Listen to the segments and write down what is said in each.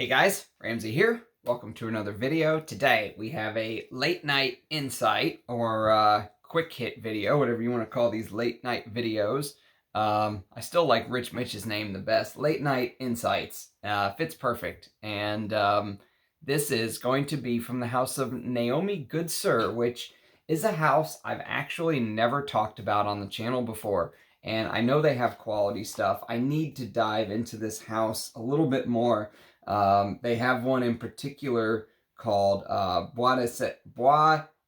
Hey guys, Ramsey here. Welcome to another video. Today we have a late night insight or quick hit video, whatever you want to call these late night videos. I still like Rich Mitch's name the best. Late night insights fits perfect. And this is going to be from the house of Naomi Goodsir, which is a house I've actually never talked about on the channel before. And I know they have quality stuff. I need to dive into this house a little bit more. They have one in particular called Bois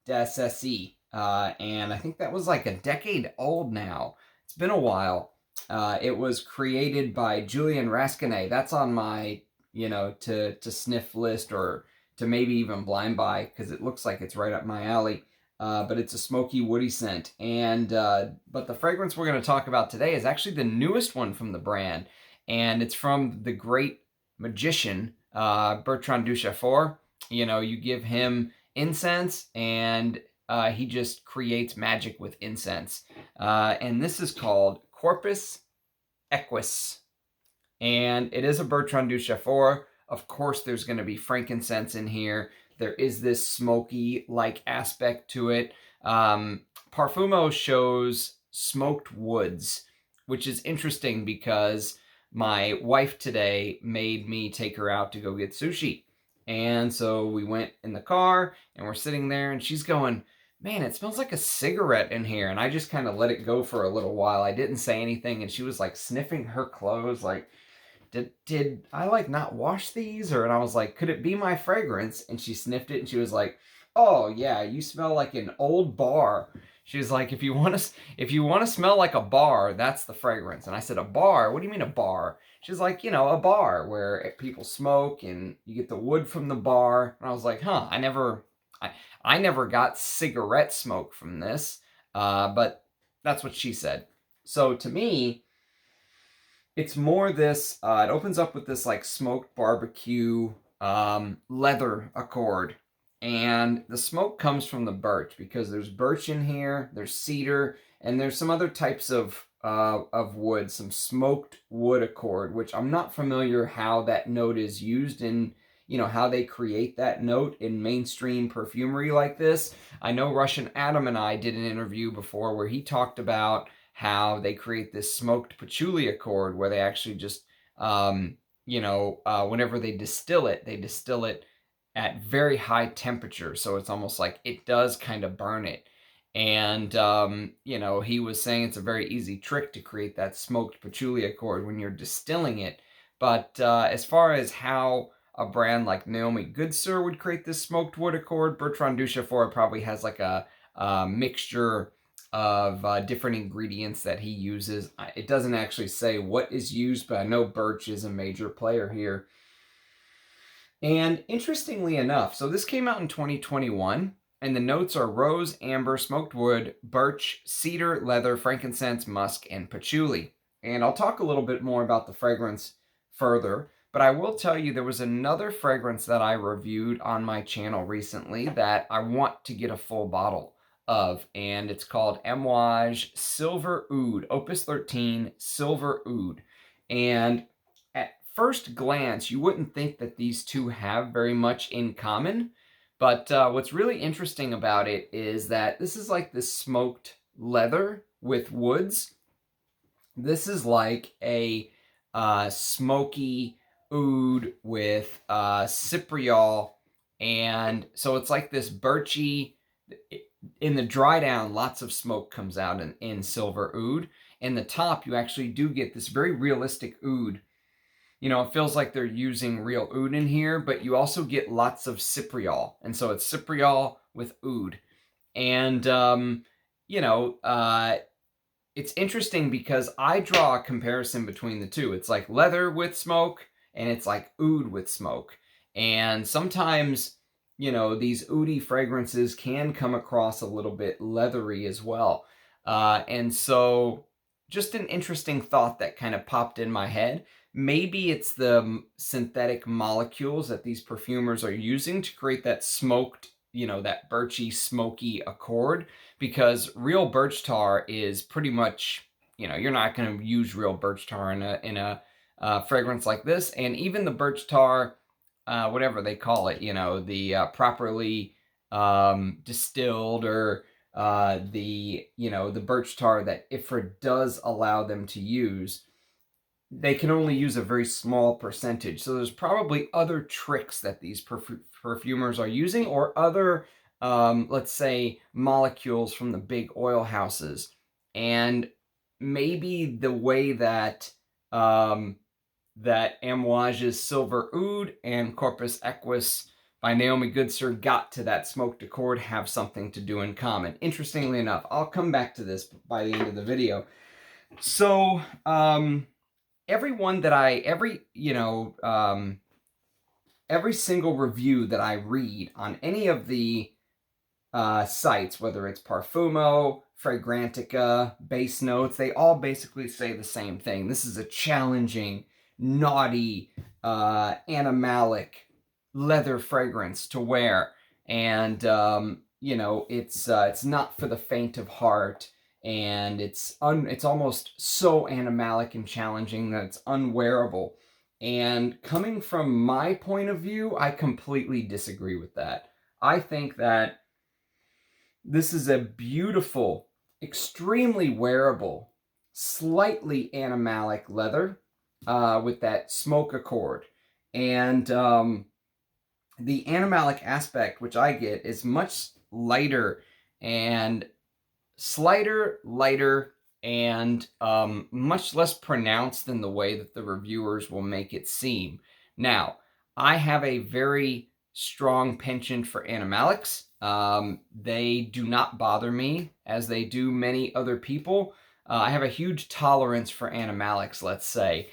d'Assassin, and I think that was like a decade old now. It's been a while. It was created by Julian Rascanet. That's on my, to sniff list or to maybe even blind buy because it looks like it's right up my alley. But it's a smoky, woody scent. And but the fragrance we're going to talk about today is actually the newest one from the brand, and it's from the great magician Bertrand Duchefort. You give him incense and he just creates magic with incense. And this is called Corpus Equus. And it is a Bertrand Duchefort. Of course, there's going to be frankincense in here. There is this smoky-like aspect to it. Parfumo shows smoked woods, which is interesting because my wife today made me take her out to go get sushi. And so we went in the car and we're sitting there and she's going, man, it smells like a cigarette in here. And I just kind of let it go for a little while. I didn't say anything and she was like sniffing her clothes like, did I like not wash these? And I was like, could it be my fragrance? And she sniffed it and she was like, oh yeah, you smell like an old bar. She was like, if you want to smell like a bar, that's the fragrance. And I said, a bar? What do you mean a bar? She's like, a bar where people smoke and you get the wood from the bar. And I was like, huh, I never got cigarette smoke from this. But that's what she said. So to me, it's more this, it opens up with this like smoked barbecue leather accord. And the smoke comes from the birch because there's birch in here, there's cedar, and there's some other types of wood, some smoked wood accord, which I'm not familiar how that note is used in, how they create that note in mainstream perfumery like this. I know Russian Adam and I did an interview before where he talked about how they create this smoked patchouli accord where they actually just, whenever they distill it at very high temperature. So it's almost like it does kind of burn it. And, he was saying it's a very easy trick to create that smoked patchouli accord when you're distilling it. But as far as how a brand like Naomi Goodsir would create this smoked wood accord, Bertrand Duchefort probably has like a mixture of different ingredients that he uses. It doesn't actually say what is used, but I know birch is a major player here. And interestingly enough, so this came out in 2021, and the notes are rose, amber, smoked wood, birch, cedar, leather, frankincense, musk, and patchouli. And I'll talk a little bit more about the fragrance further, but I will tell you there was another fragrance that I reviewed on my channel recently that I want to get a full bottle of, and it's called Amouage Silver Oud, Opus 13 Silver Oud. And at first glance, you wouldn't think that these two have very much in common, but what's really interesting about it is that this is like this smoked leather with woods. This is like a smoky oud with cypriol, and so it's like this birchy. In the dry down, lots of smoke comes out in silver oud. In the top, you actually do get this very realistic oud. It feels like they're using real oud in here, but you also get lots of cypriol. And so it's cypriol with oud. And, it's interesting because I draw a comparison between the two. It's like leather with smoke, and it's like oud with smoke. And sometimes, these oudy fragrances can come across a little bit leathery as well. And so just an interesting thought that kind of popped in my head. Maybe it's the synthetic molecules that these perfumers are using to create that smoked, that birchy, smoky accord, because real birch tar is pretty much, you're not going to use real birch tar in a fragrance like this. And even the birch tar whatever they call it, you know, the properly distilled, or the, you know, the birch tar that IFRA does allow them to use, they can only use a very small percentage. So there's probably other tricks that these perfumers are using, or other, let's say, molecules from the big oil houses. And maybe the way that that Amouage's Silver Oud and Corpus Equus by Naomi Goodsir got to that smoked accord have something to do in common. Interestingly enough, I'll come back to this by the end of the video. So, every single review that I read on any of the sites, whether it's Parfumo, Fragrantica, Base Notes, they all basically say the same thing. This is a challenging, naughty, animalic leather fragrance to wear, and you know, it's not for the faint of heart, and it's almost so animalic and challenging that it's unwearable. And coming from my point of view, I completely disagree with that. I think that this is a beautiful, extremely wearable, slightly animalic leather with that smoke accord. And the animalic aspect, which I get, is much lighter and slighter, lighter, and much less pronounced than the way that the reviewers will make it seem. Now, I have a very strong penchant for animalics. They do not bother me as they do many other people. I have a huge tolerance for animalics, let's say.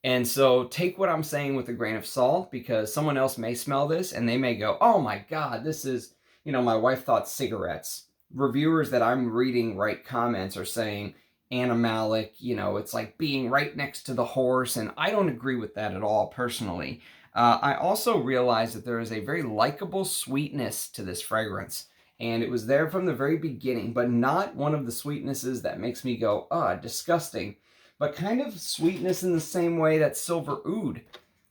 And so take what I'm saying with a grain of salt, because someone else may smell this and they may go, oh my God, this is, you know, my wife thought cigarettes. Reviewers that I'm reading write comments are saying animalic, you know, it's like being right next to the horse, and I don't agree with that at all personally. I also realized that there is a very likable sweetness to this fragrance, and it was there from the very beginning, but not one of the sweetnesses that makes me go, disgusting, but kind of sweetness in the same way that Silver Oud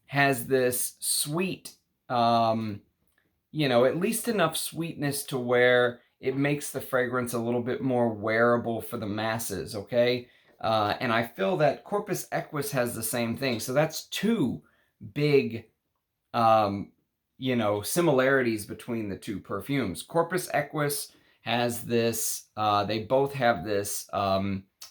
has this sweet, you know, at least enough sweetness to where it makes the fragrance a little bit more wearable for the masses, okay? And I feel that Corpus Equus has the same thing. So that's two big, you know, similarities between the two perfumes. Corpus Equus has this, they both have this,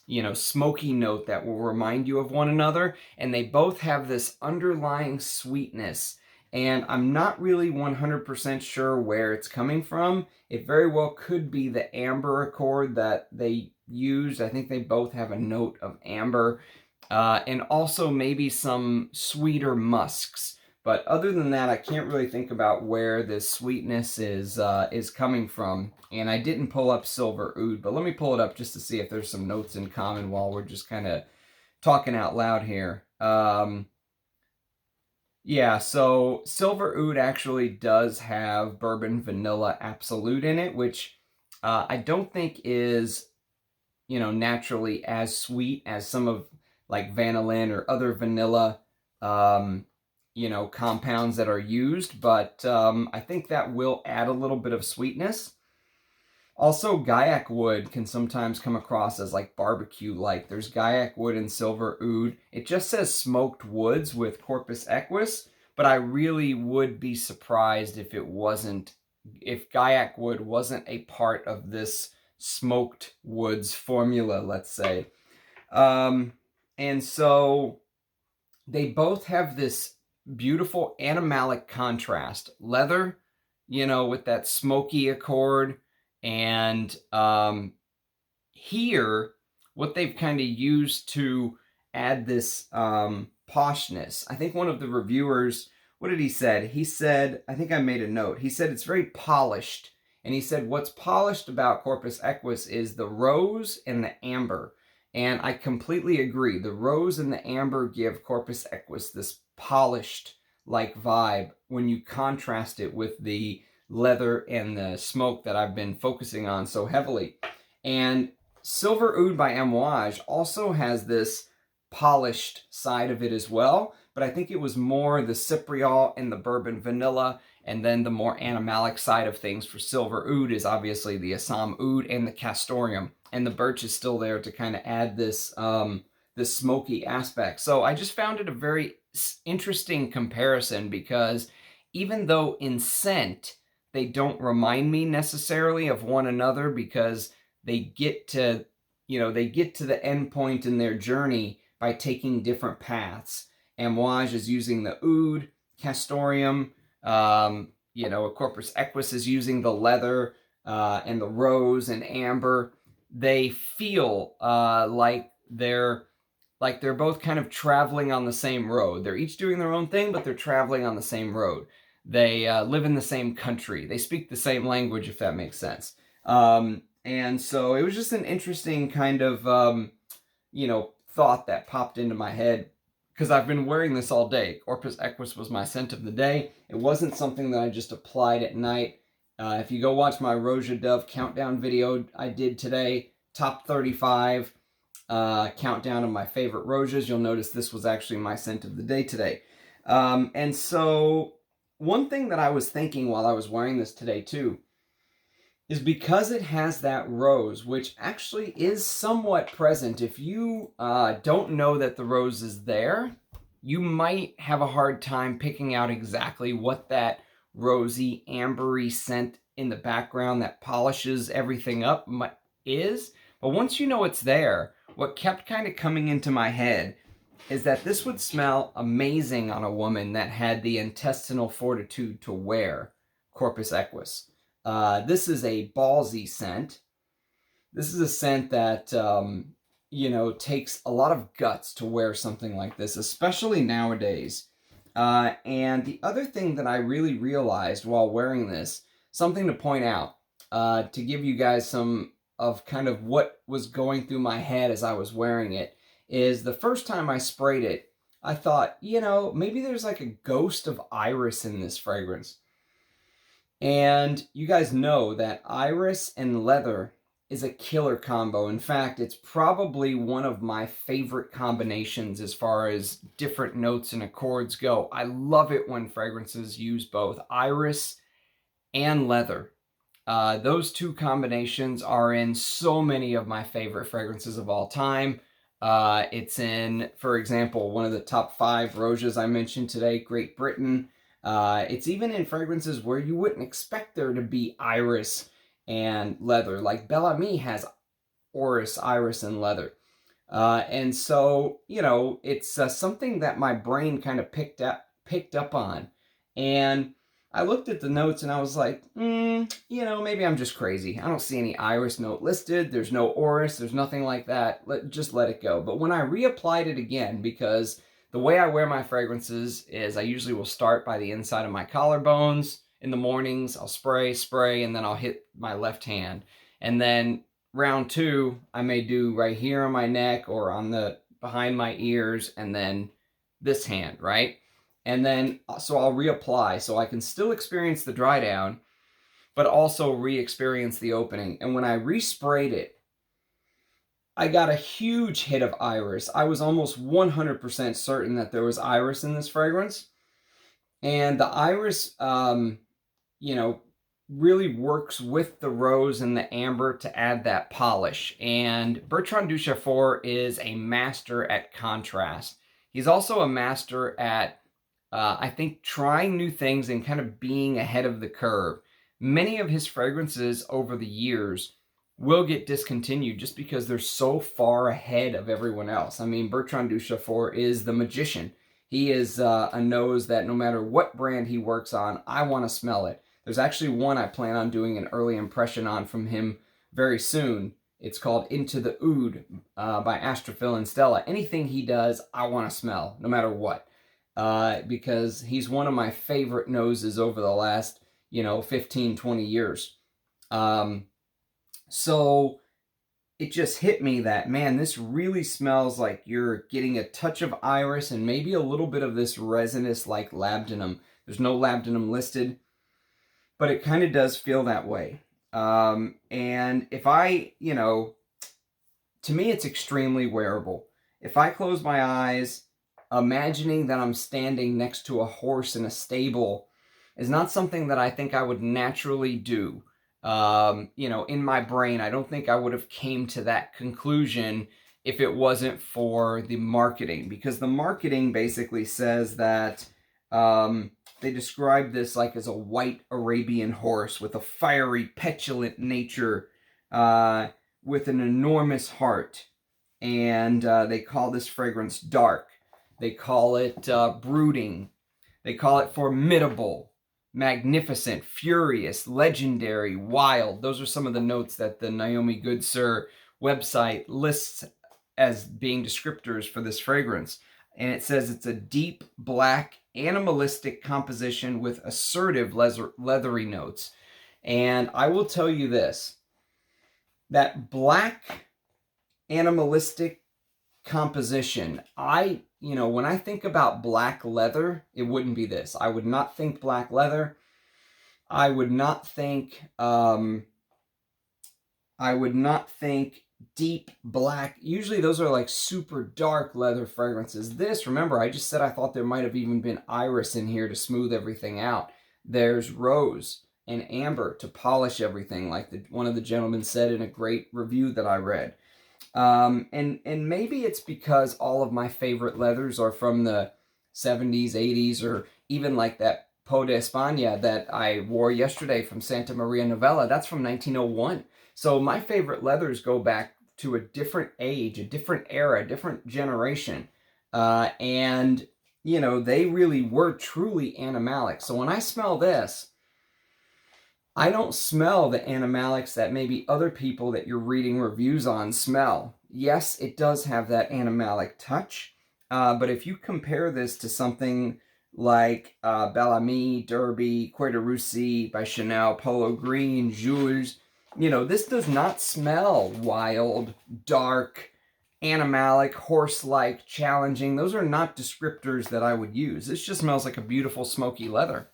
you know, smoky note that will remind you of one another, and they both have this underlying sweetness. And I'm not really 100% sure where it's coming from. It very well could be the amber accord that they used. I think they both have a note of amber, and also maybe some sweeter musks. But other than that, I can't really think about where this sweetness is coming from. And I didn't pull up Silver Oud, but let me pull it up just to see if there's some notes in common while we're just kind of talking out loud here. Yeah, so Silver Oud actually does have bourbon vanilla absolute in it, which I don't think is, you know, naturally as sweet as some of like vanillin or other vanilla, you know, compounds that are used, but I think that will add a little bit of sweetness. Also, Gaiac wood can sometimes come across as like barbecue-like. There's Gaiac wood in Silver Oud. It just says smoked woods with Corpus Equus, but I really would be surprised if it wasn't, if Gaiac wood wasn't a part of this smoked woods formula, let's say. And so they both have this beautiful animalic contrast. Leather, you know, with that smoky accord. And here, what they've kind of used to add this poshness. I think one of the reviewers, what did he say? He said, I think I made a note. He said it's very polished. And he said what's polished about Corpus Equus is the rose and the amber. And I completely agree. The rose and the amber give Corpus Equus this polished-like vibe when you contrast it with the leather and the smoke that I've been focusing on so heavily. And Silver Oud by Amouage also has this polished side of it as well, but I think it was more the cypriol and the bourbon vanilla, and then the more animalic side of things for silver oud is obviously the Assam oud and the castoreum, and the birch is still there to kind of add this this smoky aspect. So I just found it a very interesting comparison, because even though in scent they don't remind me necessarily of one another, because they get to, they get to the end point in their journey by taking different paths. Amouage is using the oud, castoreum, Corpus Equus is using the leather and the rose and amber. They feel like they're both kind of traveling on the same road. They're each doing their own thing, but they're traveling on the same road. They live in the same country. They speak the same language, if that makes sense. And so it was just an interesting kind of, thought that popped into my head, because I've been wearing this all day. Corpus Equus was my scent of the day. It wasn't something that I just applied at night. If you go watch my Roja Dove countdown video I did today, top 35 countdown of my favorite Rojas, you'll notice this was actually my scent of the day today. And so one thing that I was thinking while I was wearing this today too, is because it has that rose, which actually is somewhat present. If you don't know that the rose is there, you might have a hard time picking out exactly what that rosy, ambery scent in the background that polishes everything up is. But once you know it's there, what kept kind of coming into my head is that this would smell amazing on a woman that had the intestinal fortitude to wear Corpus Equus. This is a ballsy scent. This is a scent that, takes a lot of guts to wear something like this, especially nowadays. And the other thing that I really realized while wearing this, something to point out, to give you guys some of kind of what was going through my head as I was wearing it, is the first time I sprayed it, I thought, maybe there's like a ghost of iris in this fragrance. And you guys know that iris and leather is a killer combo. In fact, it's probably one of my favorite combinations as far as different notes and accords go. I love it when fragrances use both iris and leather. Those two combinations are in so many of my favorite fragrances of all time. It's in, for example, one of the top 5 Rojas I mentioned today, Great Britain. It's even in fragrances where you wouldn't expect there to be iris and leather, like Bel Ami has orris, iris, and leather. And so, it's something that my brain kind of picked up on. And I looked at the notes and I was like, maybe I'm just crazy. I don't see any iris note listed. There's no orris. There's nothing like that. Just let it go. But when I reapplied it again, because the way I wear my fragrances is I usually will start by the inside of my collarbones. In the mornings, I'll spray, and then I'll hit my left hand. And then round 2, I may do right here on my neck or on the behind my ears, and then this hand, right? And then, so I'll reapply so I can still experience the dry down, but also re-experience the opening. And when I resprayed it, I got a huge hit of iris. I was almost 100% certain that there was iris in this fragrance. And the iris, really works with the rose and the amber to add that polish. And Bertrand Duchaufour is a master at contrast. He's also a master at, I think, trying new things and kind of being ahead of the curve. Many of his fragrances over the years will get discontinued just because they're so far ahead of everyone else. I mean, Bertrand Duchaufour is the magician. He is a nose that no matter what brand he works on, I want to smell it. There's actually one I plan on doing an early impression on from him very soon. It's called Into the Oud by Astrophil and Stella. Anything he does, I want to smell, no matter what. Because he's one of my favorite noses over the last, 15, 20 years. So it just hit me that, man, this really smells like you're getting a touch of iris and maybe a little bit of this resinous like labdanum. There's no labdanum listed, but it kind of does feel that way. And if I, to me, it's extremely wearable. If I close my eyes imagining that I'm standing next to a horse in a stable is not something that I think I would naturally do. You know, in my brain, I don't think I would have came to that conclusion if it wasn't for the marketing, because the marketing basically says that they describe this like as a white Arabian horse with a fiery, petulant nature, with an enormous heart. And they call this fragrance dark. They call it brooding. They call it formidable, magnificent, furious, legendary, wild. Those are some of the notes that the Naomi Goodsir website lists as being descriptors for this fragrance. And it says it's a deep, black, animalistic composition with assertive leathery notes. And I will tell you this, that black, animalistic composition, when I think about black leather, it wouldn't be this. I would not think black leather. I would not think deep black. Usually those are like super dark leather fragrances. This, remember, I just said I thought there might have even been iris in here to smooth everything out. There's rose and amber to polish everything, like one of the gentlemen said in a great review that I read. And maybe it's because all of my favorite leathers are from the 70s, 80s, or even like that Peau d'Espagne that I wore yesterday from Santa Maria Novella. That's from 1901. So my favorite leathers go back to a different age, a different era, a different generation. And, you know, they really were truly animalic. So when I smell this, I don't smell the animalics that maybe other people that you're reading reviews on smell. Yes, it does have that animalic touch, but if you compare this to something like Bel Ami, Derby, Quai by Chanel, Polo Green, Jules, you know, this does not smell wild, dark, animalic, horse-like, challenging. Those are not descriptors that I would use. This just smells like a beautiful smoky leather.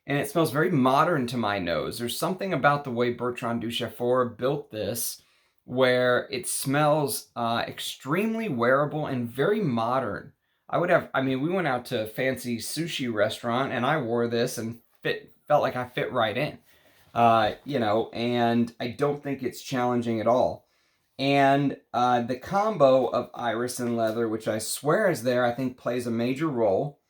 And it smells very modern to my nose. There's something about the way Bertrand Duchaufour built this where it smells extremely wearable and very modern. We went out to a fancy sushi restaurant and I wore this and felt like I fit right in. You know, and I don't think it's challenging at all. And the combo of iris and leather, which I swear is there, I think plays a major role.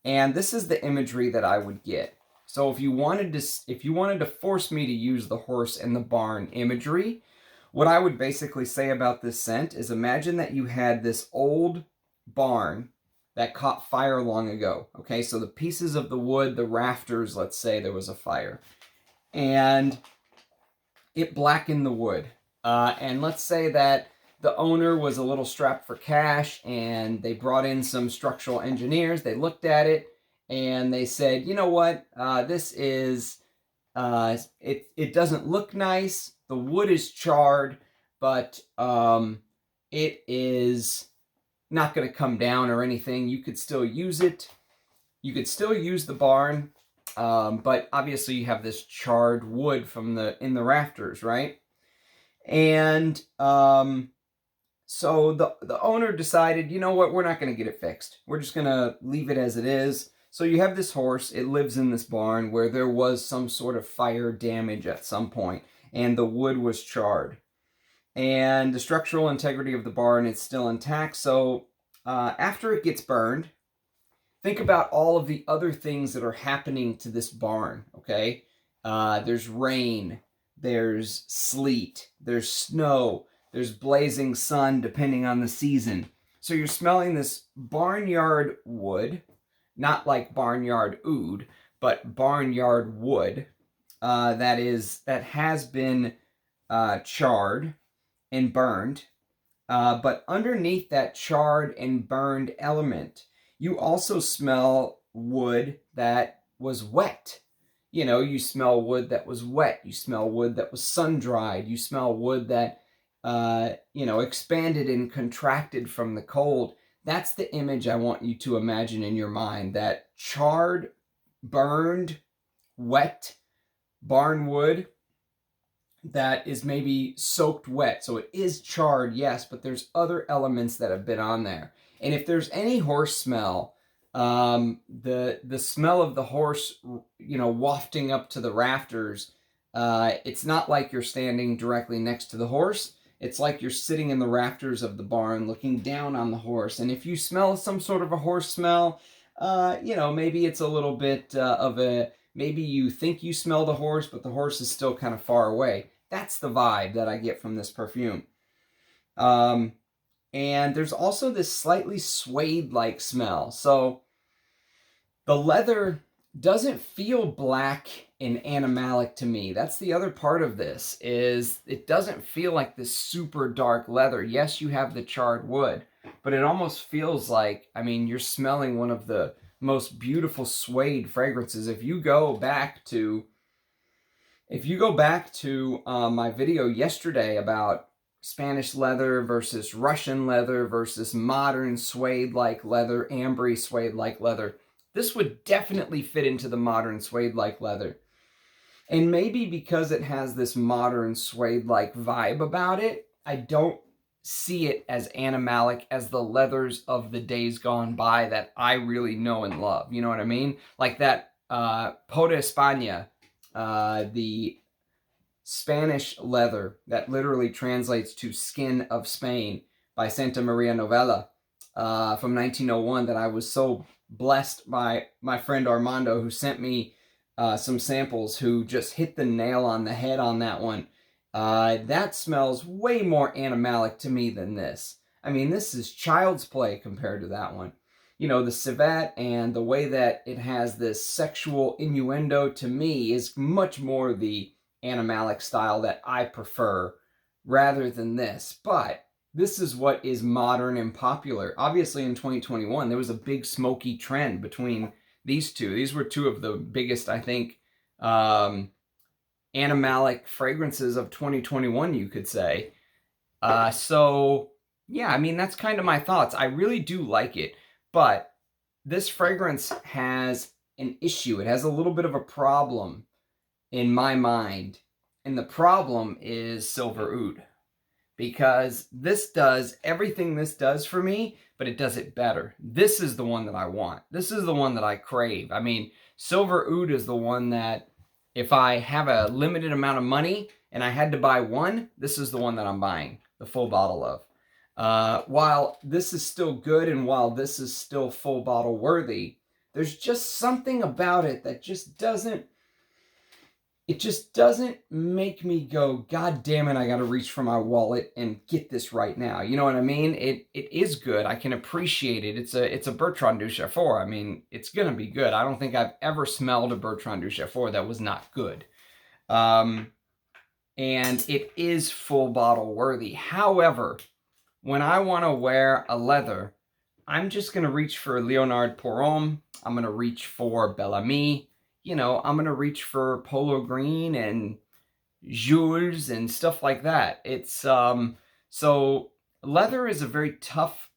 And this is the imagery that I would get. So if you wanted to force me to use the horse and the barn imagery, what I would basically say about this scent is imagine that you had this old barn that caught fire long ago. Okay, so the pieces of the wood, the rafters, let's say there was a fire, and it blackened the wood. And let's say that the owner was a little strapped for cash and they brought in some structural engineers. They looked at it and they said, you know what, this is, it doesn't look nice. The wood is charred, but it is not going to come down or anything. You could still use it. You could still use the barn, but obviously you have this charred wood from in the rafters, right? And so the owner decided, you know what, we're not going to get it fixed. We're just going to leave it as it is. So you have this horse, it lives in this barn where there was some sort of fire damage at some point, and the wood was charred. And the structural integrity of the barn is still intact, so after it gets burned, think about all of the other things that are happening to this barn, okay? There's rain, there's sleet, there's snow, there's blazing sun depending on the season. So you're smelling this barnyard wood, not like barnyard oud, but barnyard wood that has been charred and burned. But underneath that charred and burned element, you also smell wood that was wet. You know, you smell wood that was wet. You smell wood that was sun-dried. You smell wood that, expanded and contracted from the cold. That's the image I want you to imagine in your mind, that charred, burned, wet barn wood that is maybe soaked wet. So it is charred, yes, but there's other elements that have been on there. And if there's any horse smell, the smell of the horse, you know, wafting up to the rafters, it's not like you're standing directly next to the horse. It's like you're sitting in the rafters of the barn looking down on the horse. And if you smell some sort of a horse smell, you know, maybe it's a little bit maybe you think you smell the horse, but the horse is still kind of far away. That's the vibe that I get from this perfume. And there's also this slightly suede-like smell. So the leather doesn't feel black and animalic to me. That's the other part of this, is it doesn't feel like this super dark leather. Yes, you have the charred wood, but it almost feels like, I mean, you're smelling one of the most beautiful suede fragrances. If you go back to my video yesterday about Spanish leather versus Russian leather versus modern suede-like leather, ambery suede-like leather, this would definitely fit into the modern suede-like leather. And maybe because it has this modern suede-like vibe about it, I don't see it as animalic as the leathers of the days gone by that I really know and love. You know what I mean? Like that Peau d'Espagne, the Spanish leather that literally translates to Skin of Spain by Santa Maria Novella from 1901, that I was so blessed by my friend Armando, who sent me some samples, who just hit the nail on the head on that one. That smells way more animalic to me than this. I mean, this is child's play compared to that one. You know, the civet and the way that it has this sexual innuendo, to me, is much more the animalic style that I prefer rather than this. But this is what is modern and popular. Obviously, in 2021, there was a big smoky trend between these two. These were two of the biggest, I think, animalic fragrances of 2021, you could say. So, yeah, I mean, that's kind of my thoughts. I really do like it, but this fragrance has an issue. It has a little bit of a problem in my mind, and the problem is silver oud. Because this does everything this does for me, but it does it better. This is the one that I want. This is the one that I crave. I mean, silver oud is the one that, if I have a limited amount of money and I had to buy one, this is the one that I'm buying the full bottle of. While this is still good, and while this is still full bottle worthy, there's just something about it that just doesn't, it just doesn't make me go, God damn it, I gotta reach for my wallet and get this right now. You know what I mean? It is good. I can appreciate it. It's a Bertrand Duchefort. I mean, it's gonna be good. I don't think I've ever smelled a Bertrand Duchefort that was not good. And it is full bottle worthy. However, when I want to wear a leather, I'm just gonna reach for Leonard Porom. I'm gonna reach for Bel Ami. You know, I'm going to reach for Polo Green and Jules and stuff like that. It's, so leather is a very tough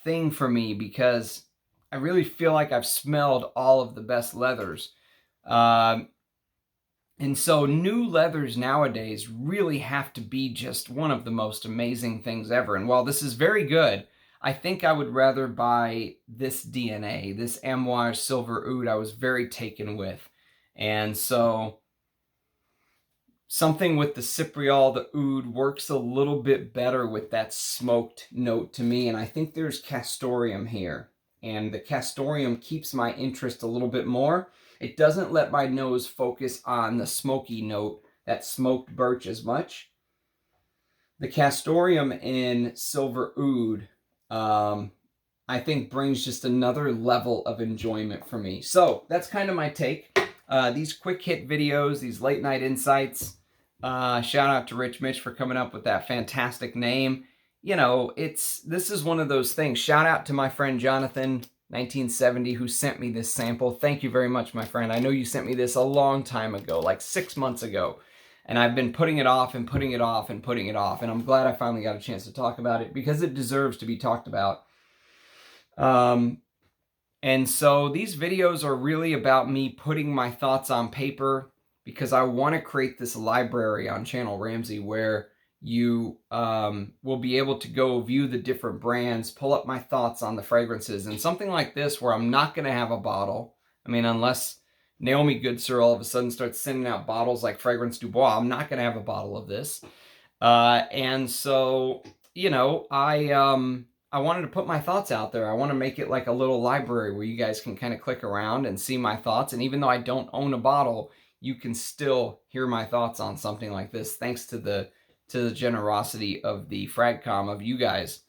thing for me, because I really feel like I've smelled all of the best leathers. And so new leathers nowadays really have to be just one of the most amazing things ever. And while this is very good, I think I would rather buy this DNA, this Amouage Silver Oud. I was very taken with. And so something with the Cypriol, the oud, works a little bit better with that smoked note to me. And I think there's castoreum here. And the castoreum keeps my interest a little bit more. It doesn't let my nose focus on the smoky note, that smoked birch, as much. The castoreum in Silver Oud, I think, brings just another level of enjoyment for me. So that's kind of my take. These quick hit videos, these late night insights, shout out to Rich Mitch for coming up with that fantastic name. You know, this is one of those things. Shout out to my friend Jonathan, 1970, who sent me this sample. Thank you very much, my friend. I know you sent me this a long time ago, like 6 months ago. And I've been putting it off and putting it off and putting it off. And I'm glad I finally got a chance to talk about it, because it deserves to be talked about. And so these videos are really about me putting my thoughts on paper, because I want to create this library on Channel Ramsey where you will be able to go view the different brands, pull up my thoughts on the fragrances. And something like this where I'm not going to have a bottle, I mean, unless Naomi Goodsir all of a sudden starts sending out bottles like Fragrance Du Bois, I'm not going to have a bottle of this. And so, you know, I wanted to put my thoughts out there. I want to make it like a little library where you guys can kind of click around and see my thoughts. And even though I don't own a bottle, you can still hear my thoughts on something like this, thanks to the generosity of the FragCom of you guys.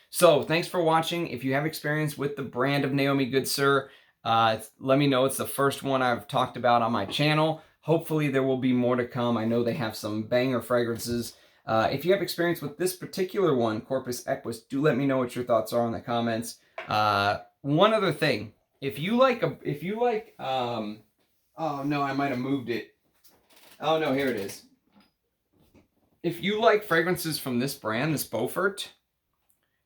So thanks for watching. If you have experience with the brand of Naomi Goodsir, let me know. It's the first one I've talked about on my channel. Hopefully there will be more to come. I know they have some banger fragrances. If you have experience with this particular one, Corpus Equus, do let me know what your thoughts are in the comments. One other thing, if you like, oh no, I might have moved it. Oh no, here it is. If you like fragrances from this brand, this Beaufort,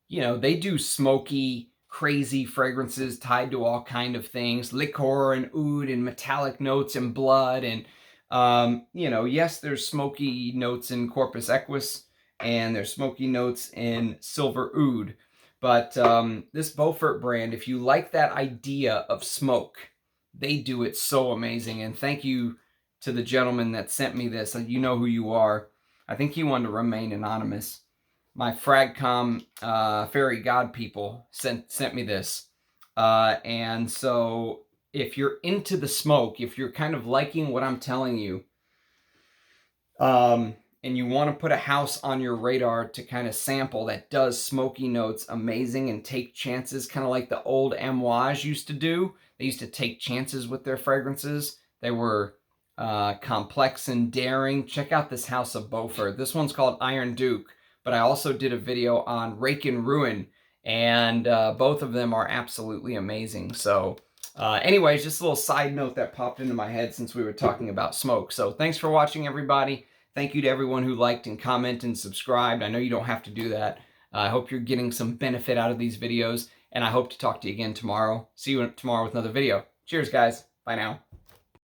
you know, they do smoky, crazy fragrances tied to all kind of things, liqueur and oud and metallic notes and blood. And, you know, yes, there's smoky notes in Corpus Equus and there's smoky notes in Silver Oud. But this Beaufort brand, if you like that idea of smoke, they do it so amazing. And thank you to the gentleman that sent me this. You know who you are. I think he wanted to remain anonymous. My FragCom fairy god people sent me this. And so if you're into the smoke, if you're kind of liking what I'm telling you, and you want to put a house on your radar to kind of sample that does smoky notes amazing and take chances, kind of like the old Amouage used to do. They used to take chances with their fragrances. They were complex and daring. Check out this house of Beaufort. This one's called Iron Duke, but I also did a video on Rake and Ruin, and both of them are absolutely amazing. So anyways, just a little side note that popped into my head since we were talking about smoke. So thanks for watching, everybody. Thank you to everyone who liked and commented and subscribed. I know you don't have to do that. I hope you're getting some benefit out of these videos, and I hope to talk to you again tomorrow. See you tomorrow with another video. Cheers, guys. Bye now.